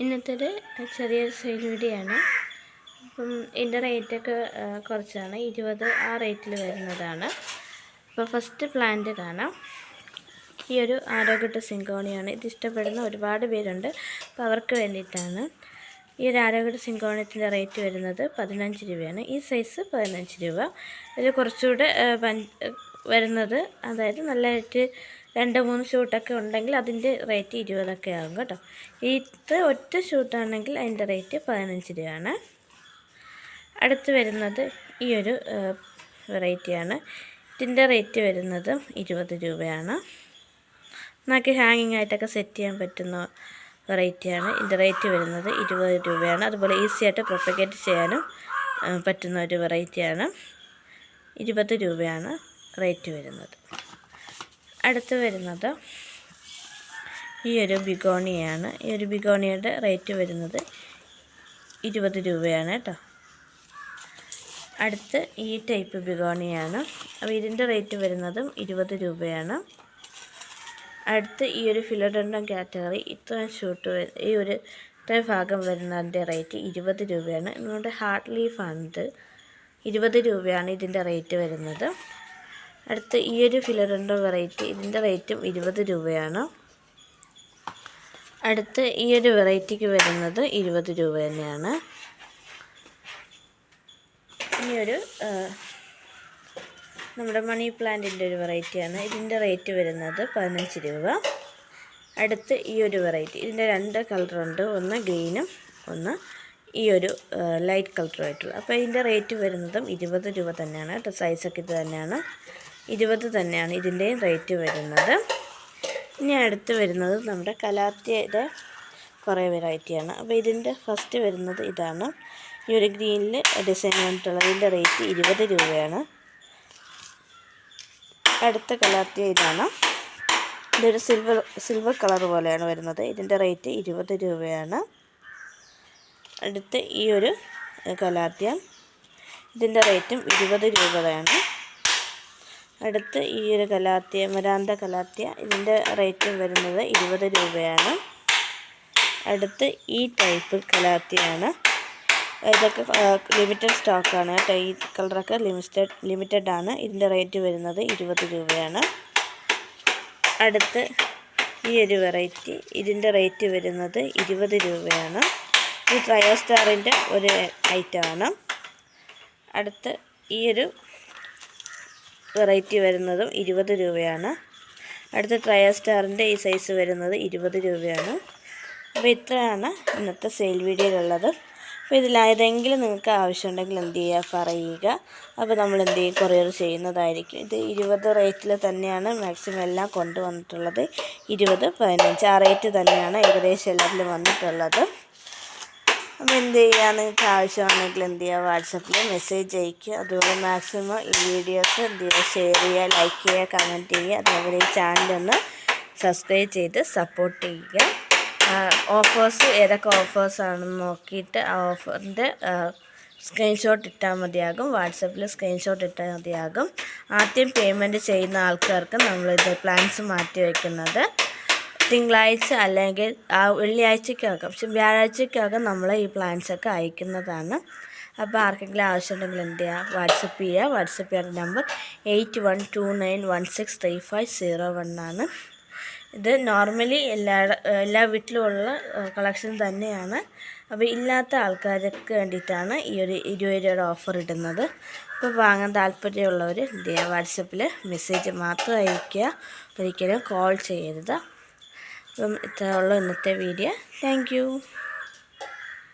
ഇന്നത്തെ ചെറിയൊരു sale video ആണ്. അപ്പം ഇതിൻ്റെ റേറ്റൊക്കെ കുറച്ചാണ്, 20 ആ റേറ്റിൽ വരുന്നതാണ്. അപ്പോൾ ഫസ്റ്റ് പ്ലാന്റ് കാണാം. ഈ ഒരു ആരോഗ്യട്ട സിങ്കോണിയാണ്. ഇത് ഇഷ്ടപ്പെടുന്ന ഒരുപാട് പേരുണ്ട്, അപ്പോൾ അവർക്ക് വേണ്ടിയിട്ടാണ്. ഈ ഒരു ആരോഗ്യട്ട സിങ്കോണിയത്തിൻ്റെ റേറ്റ് വരുന്നത് 15 രൂപയാണ്. ഈ സൈസ് 15 രൂപ. ഇതിൽ കുറച്ചുകൂടെ വരുന്നത്, അതായത് നല്ലതായിട്ട് 2-3 ഷൂട്ടൊക്കെ ഉണ്ടെങ്കിൽ അതിൻ്റെ റേറ്റ് 20 ആകും കേട്ടോ. ഇത് ഒറ്റ ഷൂട്ടാണെങ്കിൽ അതിൻ്റെ റേറ്റ് 15 രൂപയാണ്. അടുത്ത് വരുന്നത് ഈ ഒരു വെറൈറ്റിയാണ്. ഇതിൻ്റെ റേറ്റ് വരുന്നത് 20 രൂപയാണ്. നമുക്ക് ഹാങ്ങിങ് ആയിട്ടൊക്കെ സെറ്റ് ചെയ്യാൻ പറ്റുന്ന വെറൈറ്റിയാണ്. ഇതിൻ്റെ റേറ്റ് വരുന്നത് 20 രൂപയാണ്. അതുപോലെ ഈസി ആയിട്ട് പ്രൊപ്പഗേറ്റ് ചെയ്യാനും പറ്റുന്ന ഒരു വെറൈറ്റിയാണ്. 20 രൂപയാണ് റേറ്റ് വരുന്നത്. അടുത്ത് വരുന്നത് ഈ ഒരു ബിഗോണിയാണ്. ഈ ഒരു ബിഗോണിയുടെ റേറ്റ് വരുന്നത് 20 രൂപയാണ് കേട്ടോ. അടുത്ത് ഈ ടൈപ്പ് ബിഗോണിയാണ്. അപ്പോൾ ഇതിൻ്റെ റേറ്റ് വരുന്നതും 20 രൂപയാണ്. അടുത്ത് ഈ ഒരു ഫിലോഡെൻഡ്രോൺ കാറ്റഗറി ഇത്രയും ഈ ഒരു ഇത്രയും ഭാഗം വരുന്നതിൻ്റെ റേറ്റ് 20 രൂപയാണ്. നമ്മുടെ ഹാർട്ട് ലീഫാണിത്. 20 രൂപയാണ് ഇതിൻ്റെ റേറ്റ് വരുന്നത്. അടുത്ത് ഈ ഒരു ഫിലോഡെൻഡ്രോൺ വെറൈറ്റി, ഇതിൻ്റെ റേറ്റും 20 രൂപയാണ്. അടുത്ത് ഈ ഒരു വെറൈറ്റിക്ക് വരുന്നത് 20 രൂപ തന്നെയാണ്. ഇനിയൊരു നമ്മുടെ മണി പ്ലാന്റിൻ്റെ ഒരു വെറൈറ്റിയാണ്. ഇതിൻ്റെ റേറ്റ് വരുന്നത് 15 രൂപ. അടുത്ത് ഈ ഒരു വെറൈറ്റി, ഇതിൻ്റെ 2 കളറുണ്ട്, ഒന്ന് ഗ്രീനും ഒന്ന് ഈ ഒരു ലൈറ്റ് കളറുമായിട്ടുള്ള. അപ്പോൾ ഇതിൻ്റെ റേറ്റ് വരുന്നതും 20 രൂപ തന്നെയാണ് കേട്ടോ. സൈസൊക്കെ ഇത് തന്നെയാണ്, 20 തന്നെയാണ് ഇതിൻ്റെയും റേറ്റ് വരുന്നത്. ഇനി അടുത്ത് വരുന്നത് നമ്മുടെ കലാത്തിയുടെ കുറേ വെറൈറ്റിയാണ്. അപ്പോൾ ഇതിൻ്റെ ഫസ്റ്റ് വരുന്നത് ഇതാണ്. ഈ ഒരു ഗ്രീനിൽ ഡിസൈൻ വന്നിട്ടുള്ളത്. ഇതിൻ്റെ റേറ്റ് 20 രൂപയാണ്. അടുത്ത കലാത്തിയ ഇതാണ്. ഇതൊരു സിൽവർ കളർ പോലെയാണ് വരുന്നത്. ഇതിൻ്റെ റേറ്റ് 20 രൂപയാണ്. അടുത്ത് ഈ ഒരു കലാത്തിയ, ഇതിൻ്റെ റേറ്റും 20 രൂപയാണ്. അടുത്ത് ഈ ഒരു കലാത്തിയ, മരാന്ത കലാത്തിയ, ഇതിൻ്റെ റേറ്റും വരുന്നത് 20 രൂപയാണ്. അടുത്ത് ഈ ടൈപ്പ് കലാത്തിയാണ്. ഇതൊക്കെ ലിമിറ്റഡ് സ്റ്റോക്കാണ് കേട്ടോ. ഈ കളറൊക്കെ ലിമിറ്റഡ് ആണ്. ഇതിൻ്റെ റേറ്റ് വരുന്നത് 20 രൂപയാണ്. അടുത്ത് ഈ ഒരു വെറൈറ്റി, ഇതിൻ്റെ റേറ്റ് വരുന്നത് 20 രൂപയാണ്. ഇത് ട്രയോസ്റ്റാറിൻ്റെ ഒരു ഐറ്റമാണ്. അടുത്ത് ഈ ഒരു വെറൈറ്റി വരുന്നതും 20 രൂപയാണ്. അടുത്ത ട്രയോസ്റ്റാറിൻ്റെ ഈ സൈസ് വരുന്നത് 20 രൂപയാണ്. അപ്പോൾ ഇത്രയാണ് ഇന്നത്തെ സെയിൽ വീഡിയോയിലുള്ളത്. അപ്പോൾ ഇതിലേതെങ്കിലും നിങ്ങൾക്ക് ആവശ്യമുണ്ടെങ്കിൽ എന്ത് ചെയ്യുക, പറയുക. അപ്പോൾ നമ്മൾ എന്ത് ചെയ്യും, കൊറിയർ ചെയ്യുന്നതായിരിക്കും. ഇത് 20 റേറ്റിൽ തന്നെയാണ് മാക്സിമം എല്ലാം കൊണ്ടുവന്നിട്ടുള്ളത്. 20, 15 ആ റേറ്റ് തന്നെയാണ് ഏകദേശം എല്ലാത്തിലും വന്നിട്ടുള്ളത്. അപ്പോൾ എന്ത് ചെയ്യുക, നിങ്ങൾക്ക് ആവശ്യമാണെങ്കിൽ എന്ത് ചെയ്യുക, വാട്സപ്പിൽ മെസ്സേജ് അയയ്ക്കുക. അതുപോലെ മാക്സിമം ഈ വീഡിയോസ് എന്ത് ചെയ്യുക, ഷെയർ ചെയ്യുക, ലൈക്ക് ചെയ്യുക, കമൻറ്റ് ചെയ്യുക. അതേപോലെ ഈ ചാനലൊന്ന് സബ്സ്ക്രൈബ് ചെയ്ത് സപ്പോർട്ട് ചെയ്യുക. ഓഫേഴ്സ് ഏതൊക്കെ ഓഫേഴ്സാണെന്ന് നോക്കിയിട്ട് ആ ഓഫറിൻ്റെ സ്ക്രീൻഷോട്ട് ഇട്ടാൽ മതിയാകും. വാട്സപ്പിൽ സ്ക്രീൻഷോട്ട് ഇട്ടാൽ മതിയാകും. ആദ്യം പേയ്മെൻറ്റ് ചെയ്യുന്ന ആൾക്കാർക്ക് നമ്മളിത് പ്ലാൻസ് മാറ്റി വയ്ക്കുന്നത് തിങ്കളാഴ്ച അല്ലെങ്കിൽ വെള്ളിയാഴ്ചക്കകം, പക്ഷെ വ്യാഴാഴ്ചക്കകം നമ്മൾ ഈ പ്ലാൻസൊക്കെ അയക്കുന്നതാണ്. അപ്പോൾ ആർക്കെങ്കിലും ആവശ്യമുണ്ടെങ്കിൽ എന്ത് ചെയ്യുക, വാട്സപ്പ് ചെയ്യുക. വാട്സപ്പ് ചെയ്യുന്ന നമ്പർ 8129163501 ആണ്. ഇത് നോർമലി എല്ലാ വീട്ടിലുമുള്ള കളക്ഷൻ തന്നെയാണ്. അപ്പോൾ ഇല്ലാത്ത ആൾക്കാർക്ക് വേണ്ടിയിട്ടാണ് ഈ ഒരു 20 രൂപയുടെ ഓഫർ ഇടുന്നത്. അപ്പോൾ വാങ്ങാൻ താല്പര്യമുള്ളവർ എന്ത് ചെയ്യുക, വാട്സപ്പിൽ മെസ്സേജ് മാത്രം അയയ്ക്കുക, ഒരിക്കലും കോൾ ചെയ്യരുത്. അപ്പം ഇത്രയുള്ള ഇന്നത്തെ വീഡിയോ. താങ്ക്